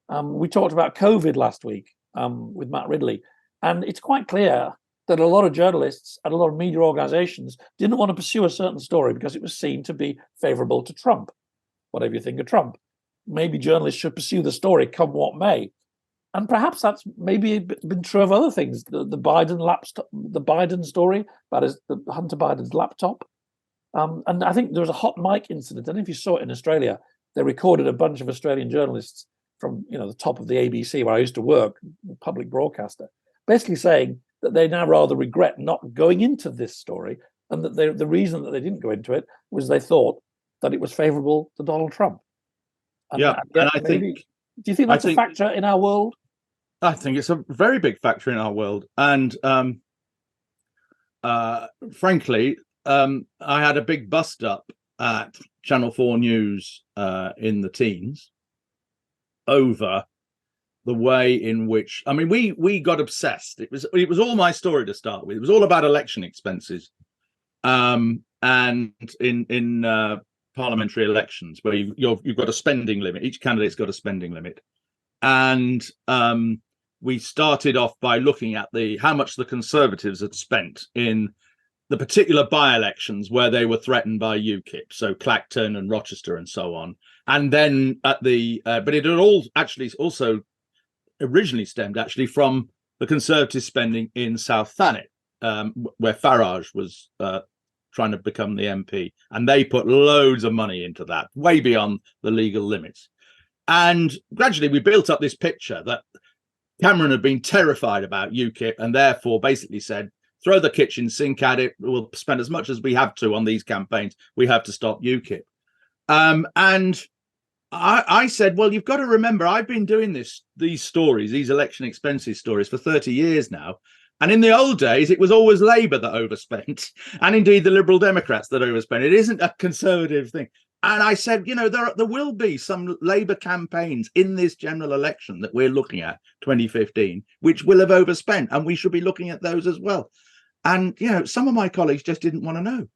We talked about COVID last week with Matt Ridley, and it's quite clear that a lot of journalists and a lot of media organizations didn't want to pursue a certain story because it was seen to be favorable to Trump. Whatever you think of Trump, maybe journalists should pursue the story come what may. And perhaps that's maybe been true of other things. The Biden story, that is the Hunter Biden's laptop. And I think there was a hot mic incident. And if you saw it in Australia, they recorded a bunch of Australian journalists from the top of the ABC, where I used to work, public broadcaster, basically saying that they now rather regret not going into this story, and that the reason that they didn't go into it was they thought that it was favorable to Donald Trump. And I think, do you think that's a factor in our world? I think it's a very big factor in our world. And frankly, I had a big bust up at Channel 4 News in the teens over the way in which, I mean, we got obsessed. It was all my story to start with. It was all about election expenses, and in parliamentary elections, where you've got a spending limit. Each candidate's got a spending limit, and we started off by looking at how much the Conservatives had spent in the particular by-elections where they were threatened by UKIP, so Clacton and Rochester and so on. And then but it had all actually also originally stemmed actually from the Conservative spending in South Thanet, where Farage was trying to become the MP, and they put loads of money into that, way beyond the legal limits. And gradually we built up this picture that Cameron had been terrified about UKIP, and therefore basically said, throw the kitchen sink at it, we'll spend as much as we have to on these campaigns, we have to stop UKIP. And I said, well, you've got to remember, I've been doing these stories, these election expenses stories, for 30 years now. And in the old days, it was always Labour that overspent, and indeed the Liberal Democrats that overspent. It isn't a Conservative thing. And I said, there will be some Labour campaigns in this general election that we're looking at, 2015, which will have overspent, and we should be looking at those as well. And, some of my colleagues just didn't want to know.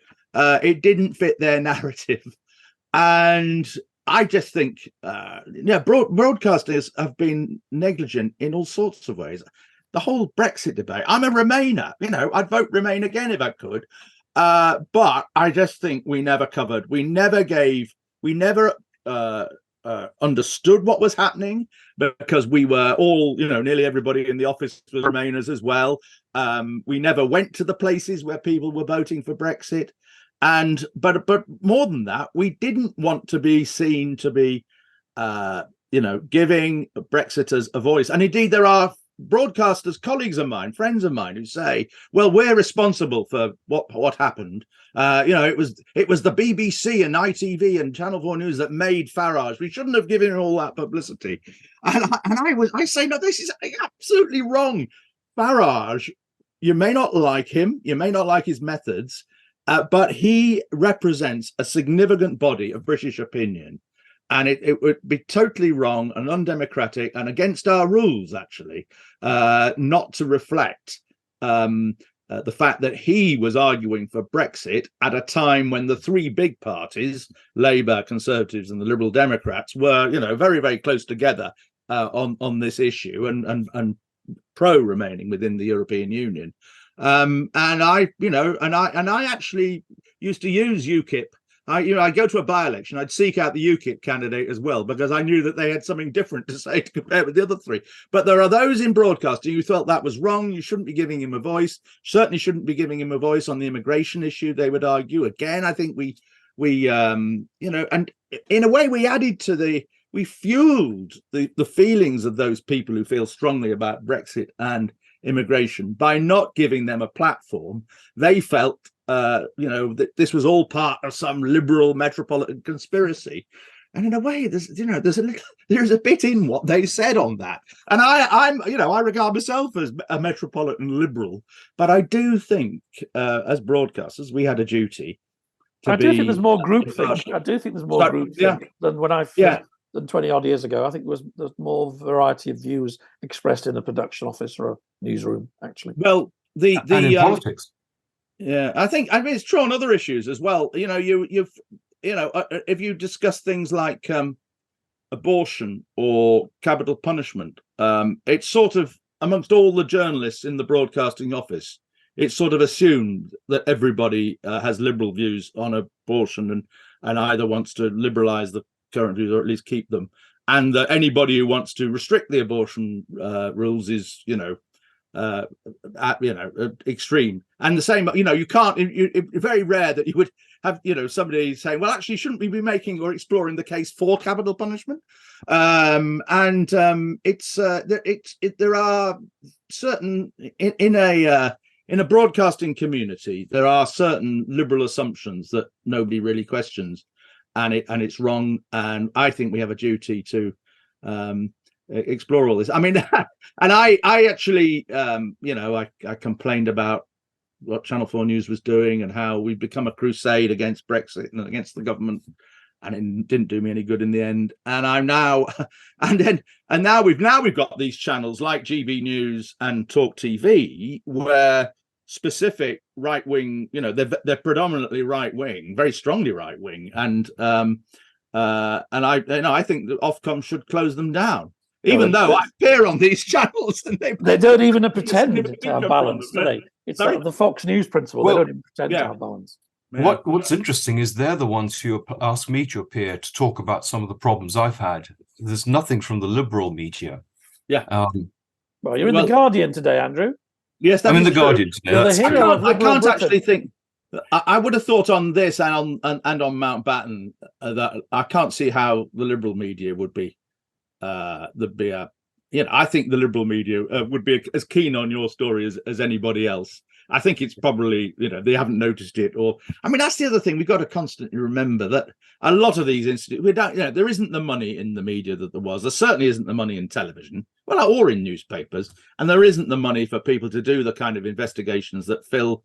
It didn't fit their narrative. And I just think, broadcasters have been negligent in all sorts of ways. The whole Brexit debate, I'm a Remainer, I'd vote Remain again if I could. But I just think we never covered, we never understood what was happening, because we were all, nearly everybody in the office was Remainers as well. We never went to the places where people were voting for Brexit. But more than that, we didn't want to be seen to be, giving Brexiters a voice. And indeed, there are broadcasters, colleagues of mine, friends of mine, who say, well, we're responsible for what happened. It was the BBC and ITV and Channel 4 News that made Farage. We shouldn't have given him all that publicity. And I say, no, this is absolutely wrong. Farage, you may not like him, you may not like his methods, but he represents a significant body of British opinion. And it would be totally wrong and undemocratic and against our rules, actually, not to reflect the fact that he was arguing for Brexit at a time when the three big parties, Labour, Conservatives and the Liberal Democrats, were, very, very close together on this issue and pro-remaining within the European Union. And I actually used to use UKIP. I go to a by-election, I'd seek out the UKIP candidate as well, because I knew that they had something different to say to compare with the other three. But there are those in broadcasting who felt that was wrong. You shouldn't be giving him a voice. Certainly shouldn't be giving him a voice on the immigration issue, they would argue. Again, I think we and in a way we fueled the feelings of those people who feel strongly about Brexit and immigration by not giving them a platform. They felt that this was all part of some liberal metropolitan conspiracy, and in a way there's a bit in what they said on that. And I regard myself as a metropolitan liberal, but I do think as broadcasters we had a duty to do think there's more groupthink. I do think there's more groupthink than when I than 20 odd years ago. I think there's more variety of views expressed in a production office or a newsroom, actually. Well, the in politics. Yeah, I mean it's true on other issues as well. If you discuss things like abortion or capital punishment, it's sort of amongst all the journalists in the broadcasting office, it's sort of assumed that everybody has liberal views on abortion and either wants to liberalize the current views or at least keep them, and that anybody who wants to restrict the abortion rules is extreme. And the same, you can't, it's very rare that you would have somebody saying, well, actually shouldn't we be making or exploring the case for capital punishment? There are certain in a broadcasting community, there are certain liberal assumptions that nobody really questions, and it's wrong. And I think we have a duty to explore all this. I mean, and I actually, I complained about what Channel 4 News was doing and how we'd become a crusade against Brexit and against the government, and it didn't do me any good in the end. And I'm now, now we've got these channels like GB News and Talk TV where specific right wing, they're predominantly right wing, very strongly right wing, and I think that Ofcom should close them down. Even though I appear on these channels, and they don't even pretend to have balance, do they? It's like the Fox News principle. They don't even pretend to have balance. What's interesting is they're the ones who ask me to appear to talk about some of the problems I've had. There's nothing from the liberal media. Yeah. Well, you're in the Guardian today, Andrew. Yes, I'm in the Guardian today. I can't actually think. I would have thought on this and on Mountbatten that I can't see how the liberal media would be. I think the liberal media would be as keen on your story as anybody else. I think it's probably, they haven't noticed it, or, I mean, that's the other thing. We've got to constantly remember that a lot of these institutes, there isn't the money in the media that there was. There certainly isn't the money in television, or in newspapers, and there isn't the money for people to do the kind of investigations that Phil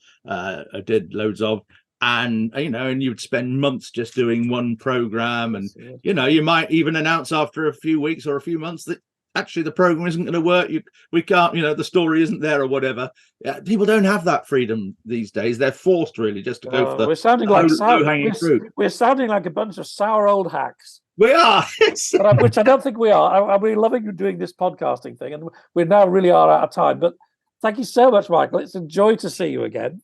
did loads of. and and you'd spend months just doing one program, and you might even announce after a few weeks or a few months that actually the program isn't going to work. We can't, the story isn't there or whatever. People don't have that freedom these days. They're forced really just to go for the low-hanging fruit. We're sounding like a bunch of sour old hacks. We are, which I don't think we are. I'm really loving doing this podcasting thing, and we now really are out of time. But thank you so much, Michael. It's a joy to see you again.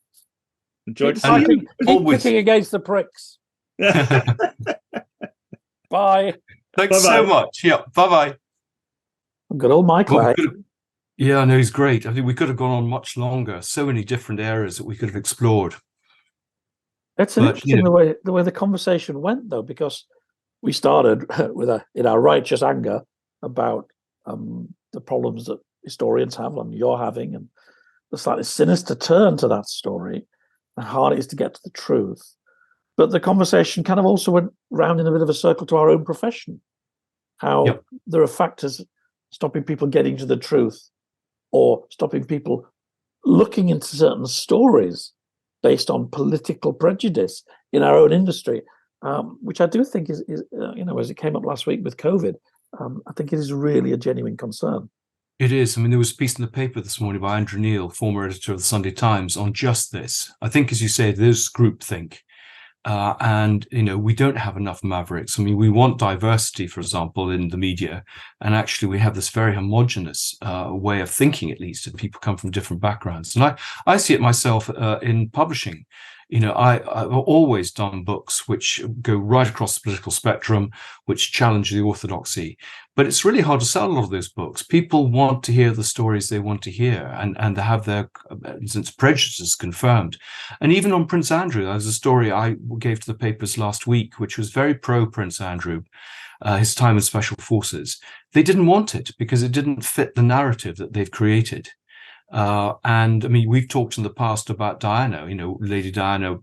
Enjoyed seeing you. Keep kicking against the pricks. Bye. Thanks so much. Yeah. Bye-bye. Good old Michael. Yeah, no, he's great. I think we could have gone on much longer. So many different areas that we could have explored. It's interesting the way the conversation went, though, because we started in our righteous anger about the problems that historians have, and you're having, and the slightly sinister turn to that story, and how hard it is to get to the truth. But the conversation kind of also went round in a bit of a circle to our own profession, how there are factors stopping people getting to the truth, or stopping people looking into certain stories based on political prejudice in our own industry, which I do think is as it came up last week with COVID, I think it is really a genuine concern. It is. I mean, there was a piece in the paper this morning by Andrew Neil, former editor of the Sunday Times, on just this. I think, as you say, there's groupthink. And we don't have enough mavericks. I mean, we want diversity, for example, in the media, and actually we have this very homogenous way of thinking, at least, if people come from different backgrounds. And I see it myself in publishing. I've always done books which go right across the political spectrum, which challenge the orthodoxy. But it's really hard to sell a lot of those books. People want to hear the stories they want to hear, and they have their prejudices confirmed. And even on Prince Andrew, there's a story I gave to the papers last week, which was very pro Prince Andrew, his time in Special Forces. They didn't want it because it didn't fit the narrative that they've created. And I mean, we've talked in the past about Diana, Lady Diana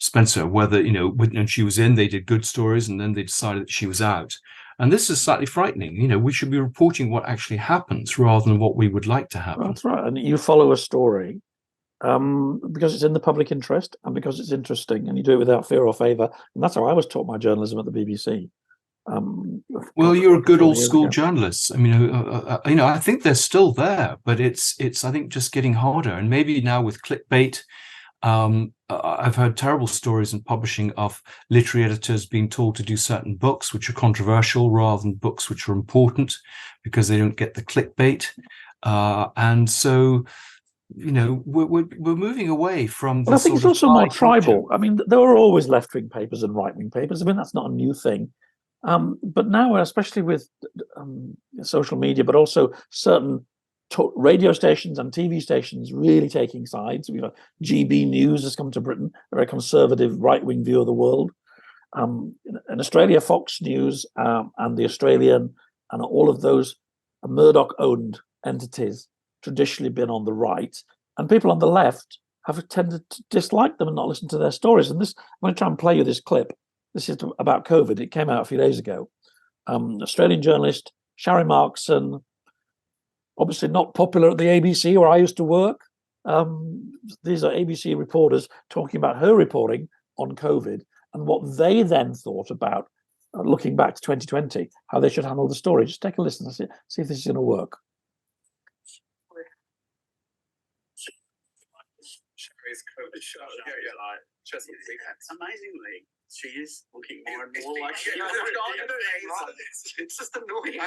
Spencer, whether, when she was in, they did good stories and then they decided that she was out. And this is slightly frightening. We should be reporting what actually happens rather than what we would like to happen. That's right. And you follow a story because it's in the public interest and because it's interesting, and you do it without fear or favour. And that's how I was taught my journalism at the BBC. Well, you're a good old school journalist. I mean, I think they're still there, but it's I think just getting harder. And maybe now with clickbait, I've heard terrible stories in publishing of literary editors being told to do certain books which are controversial rather than books which are important because they don't get the clickbait. And so, we're moving away from. Well, I think it's also more tribal. I mean, there were always left-wing papers and right-wing papers. I mean, that's not a new thing. But now, especially with social media, but also certain radio stations and TV stations really taking sides. GB News has come to Britain, a very conservative right-wing view of the world. In Australia, Fox News and the Australian and all of those Murdoch-owned entities traditionally been on the right, and people on the left have tended to dislike them and not listen to their stories. And this, I'm going to try and play you this clip. This is about COVID. It came out a few days ago. Australian journalist Sharry Markson, obviously not popular at the ABC where I used to work. These are ABC reporters talking about her reporting on COVID and what they then thought about looking back to 2020, how they should handle the story. Just take a listen and see if this is going to work. Amazingly, she is looking more and more like she is. It's just annoying.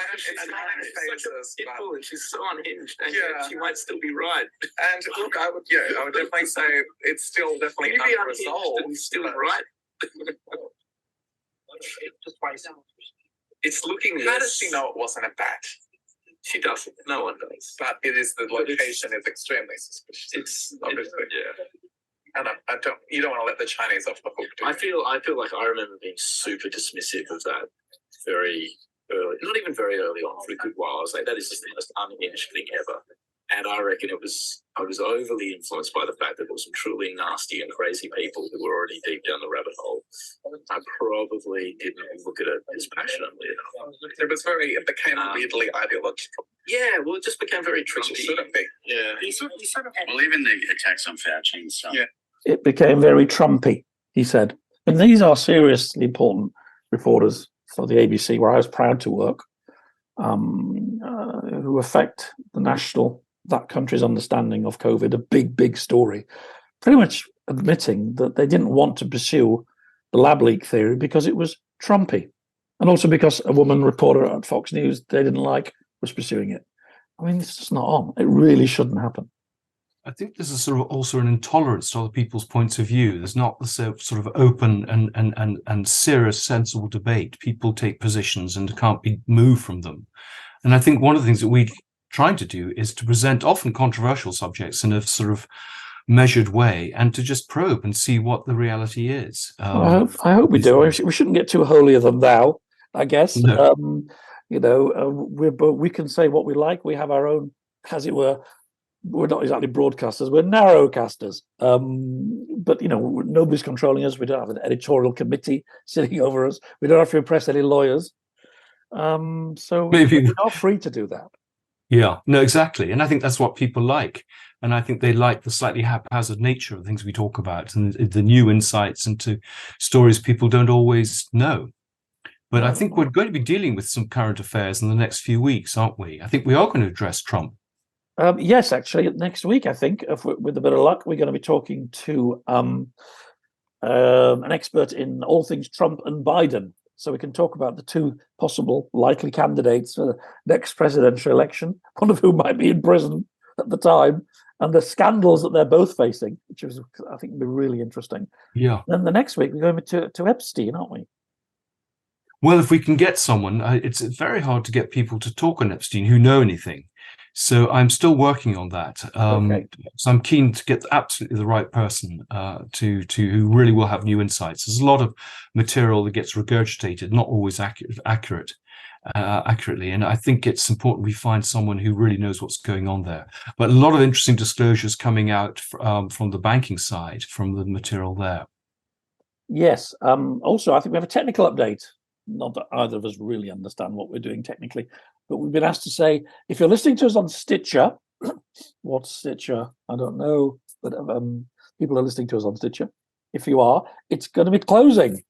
She's so unhinged, and she might still be right. And look, I would definitely say it's still definitely unresolved. And still right. It's looking. How does she know it wasn't a bat? She doesn't. No one does. But it is the location is extremely suspicious. It's obviously. Yeah. And you don't want to let the Chinese off the hook. I feel like I remember being super dismissive of that very early, not even very early on, for a good while. I was like, that is just the most unhinged thing ever. And I reckon I was overly influenced by the fact that there were some truly nasty and crazy people who were already deep down the rabbit hole. I probably didn't look at it as passionately enough. It became weirdly ideological. Yeah, well, it just became very tricky. It shouldn't be. Yeah. Well, even the attacks on Fauci and stuff. Yeah. it became very Trumpy, he said. And these are seriously important reporters for the ABC, where I was proud to work, who affect that country's understanding of COVID, a big, big story, pretty much admitting that they didn't want to pursue the lab leak theory because it was Trumpy. And also because a woman reporter at Fox News they didn't like was pursuing it. I mean, it's just not on. It really shouldn't happen. I think there's a sort of also an intolerance to other people's points of view. There's not the sort of open and serious, sensible debate. People take positions and can't be moved from them. And I think one of the things that we're trying to do is to present often controversial subjects in a sort of measured way and to just probe and see what the reality is. I hope we do. We shouldn't get too holier than thou, I guess. No. We can say what we like. We have our own, as it were. We're not exactly broadcasters, we're narrowcasters. But, nobody's controlling us. We don't have an editorial committee sitting over us. We don't have to impress any lawyers. So Maybe we're not free to do that. Yeah, no, exactly. And I think that's what people like. And I think they like the slightly haphazard nature of things we talk about and the new insights into stories people don't always know. But I think we're going to be dealing with some current affairs in the next few weeks, aren't we? I think we are going to address Trump. Yes, actually, next week, I think, with a bit of luck, we're going to be talking to an expert in all things Trump and Biden. So we can talk about the two possible likely candidates for the next presidential election, one of whom might be in prison at the time, and the scandals that they're both facing, which is, I think, will be really interesting. Yeah. Then the next week, we're going to Epstein, aren't we? Well, if we can get someone, it's very hard to get people to talk on Epstein who know anything. So I'm still working on that. Okay. So I'm keen to get absolutely the right person to who really will have new insights. There's a lot of material that gets regurgitated, not always accurately. And I think it's important we find someone who really knows what's going on there. But a lot of interesting disclosures coming out from the banking side, from the material there. Yes. Also, I think we have a technical update. Not that either of us really understand what we're doing technically, but we've been asked to say, if you're listening to us on Stitcher, what's Stitcher? I don't know, but people are listening to us on Stitcher. If you are, it's going to be closing.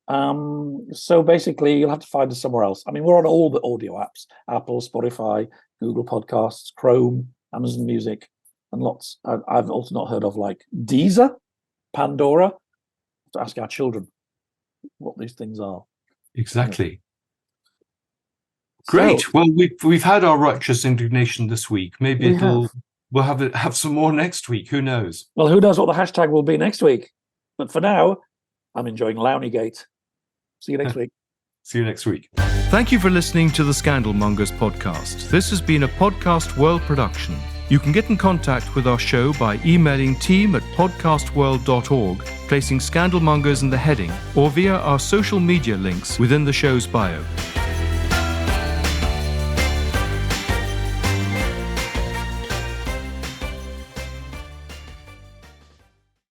So basically, you'll have to find us somewhere else. I mean, we're on all the audio apps: Apple, Spotify, Google Podcasts, Chrome, Amazon Music, and lots. I've also not heard of like Deezer, Pandora. I have to ask our children what these things are. Exactly. Great. So, well, we've had our righteous indignation this week. Maybe we'll have some more next week. Who knows? Well, who knows what the hashtag will be next week? But for now, I'm enjoying Lowney-gate. See you next week. See you next week. Thank you for listening to the Scandalmongers podcast. This has been a Podcast World production. You can get in contact with our show by emailing team@podcastworld.org, placing Scandalmongers in the heading, or via our social media links within the show's bio.